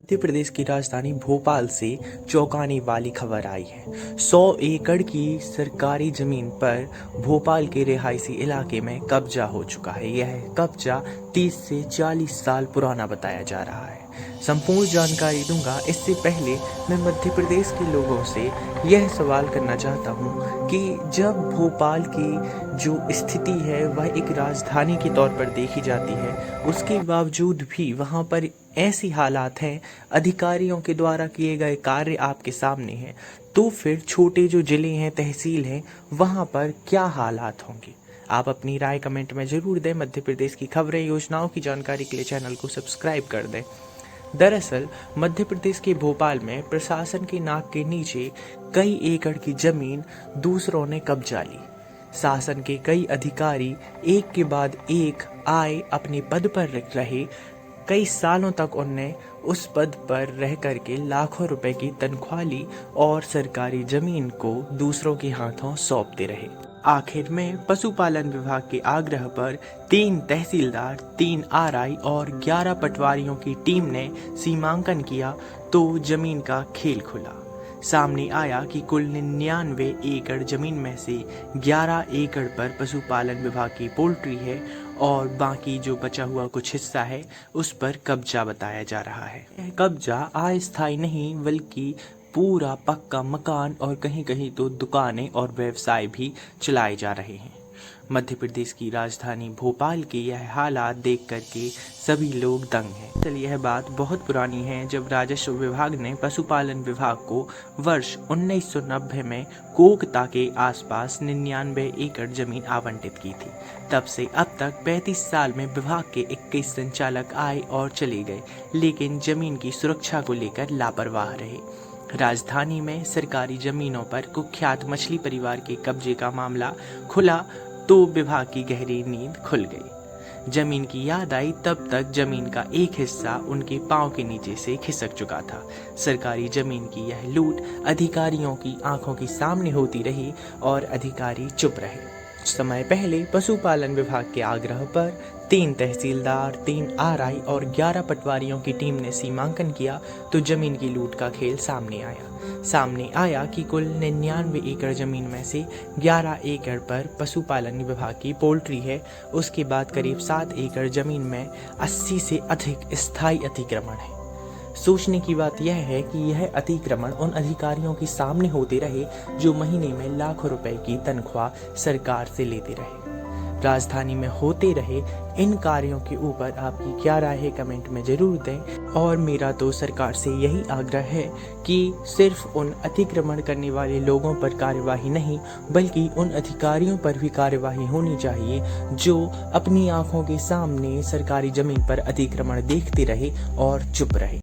मध्य प्रदेश की राजधानी भोपाल से चौंकाने वाली खबर आई है। 100 एकड़ की सरकारी जमीन पर भोपाल के रिहायशी इलाके में कब्जा हो चुका है। यह कब्जा 30 से 40 साल पुराना बताया जा रहा है। संपूर्ण जानकारी दूंगा। इससे पहले मैं मध्य प्रदेश के लोगों से यह सवाल करना चाहता हूँ कि जब भोपाल की जो स्थिति है वह एक राजधानी के तौर पर देखी जाती है, उसके बावजूद भी वहाँ पर ऐसी हालात हैं, अधिकारियों के द्वारा किए गए कार्य आपके सामने हैं, तो फिर छोटे जो ज़िले हैं, तहसील हैं, वहाँ पर क्या हालात होंगे? आप अपनी राय कमेंट में ज़रूर दें। मध्य प्रदेश की खबरें, योजनाओं की जानकारी के लिए चैनल को सब्सक्राइब कर दें। दरअसल मध्य प्रदेश के भोपाल में प्रशासन के नाक के नीचे कई एकड़ की जमीन दूसरों ने कब्जा ली। शासन के कई अधिकारी एक के बाद एक आए, अपने पद पर रहे। कई सालों तक उनने उस पद पर रह करके लाखों रुपए की तनख्वाह ली और सरकारी जमीन को दूसरों के हाथों सौंपते रहे। आखिर में पशुपालन विभाग के आग्रह पर 3 तहसीलदार, 3 आरआई और 11 पटवारियों की टीम ने सीमांकन किया तो जमीन का खेल खुला। सामने आया कि कुल 99 एकड़ जमीन में से 11 एकड़ पर पशुपालन विभाग की पोल्ट्री है और बाकी जो बचा हुआ कुछ हिस्सा है उस पर कब्जा बताया जा रहा है। यह कब्जा अस्थायी नहीं बल्कि पूरा पक्का मकान और कहीं कहीं तो दुकानें और व्यवसाय भी चलाए जा रहे हैं। मध्य प्रदेश की राजधानी भोपाल के यह हालात देख करके सभी लोग दंग हैं। चलिए, यह बात बहुत पुरानी है, जब राजस्व विभाग ने पशुपालन विभाग को वर्ष 1990 में कोकता के आसपास 99 एकड़ जमीन आवंटित की थी। तब से अब तक 35 साल में विभाग के 21 संचालक आए और चले गए, लेकिन जमीन की सुरक्षा को लेकर लापरवाह रहे। राजधानी में सरकारी जमीनों पर कुख्यात मछली परिवार के कब्जे का मामला खुला तो विभाग की गहरी नींद खुल गई। जमीन की याद आई तब तक जमीन का एक हिस्सा उनके पांव के नीचे से खिसक चुका था। सरकारी जमीन की यह लूट अधिकारियों की आंखों के सामने होती रही और अधिकारी चुप रहे। कुछ समय पहले पशुपालन विभाग के आग्रह पर 3 तहसीलदार, 3 आरआई और 11 पटवारियों की टीम ने सीमांकन किया तो जमीन की लूट का खेल सामने आया कि कुल 99 एकड़ जमीन में से 11 एकड़ पर पशुपालन विभाग की पोल्ट्री है। उसके बाद करीब 7 एकड़ जमीन में 80 से अधिक स्थायी अतिक्रमण है। सोचने की बात यह है कि यह अतिक्रमण उन अधिकारियों के सामने होते रहे जो महीने में लाखों रुपए की तनख्वाह सरकार से लेते रहे। राजधानी में होते रहे इन कार्यों के ऊपर आपकी क्या राय है, कमेंट में जरूर दें। और मेरा तो सरकार से यही आग्रह है कि सिर्फ उन अतिक्रमण करने वाले लोगों पर कार्यवाही नहीं बल्कि उन अधिकारियों पर भी कार्यवाही होनी चाहिए जो अपनी आंखों के सामने सरकारी जमीन पर अतिक्रमण देखते रहे और चुप रहे।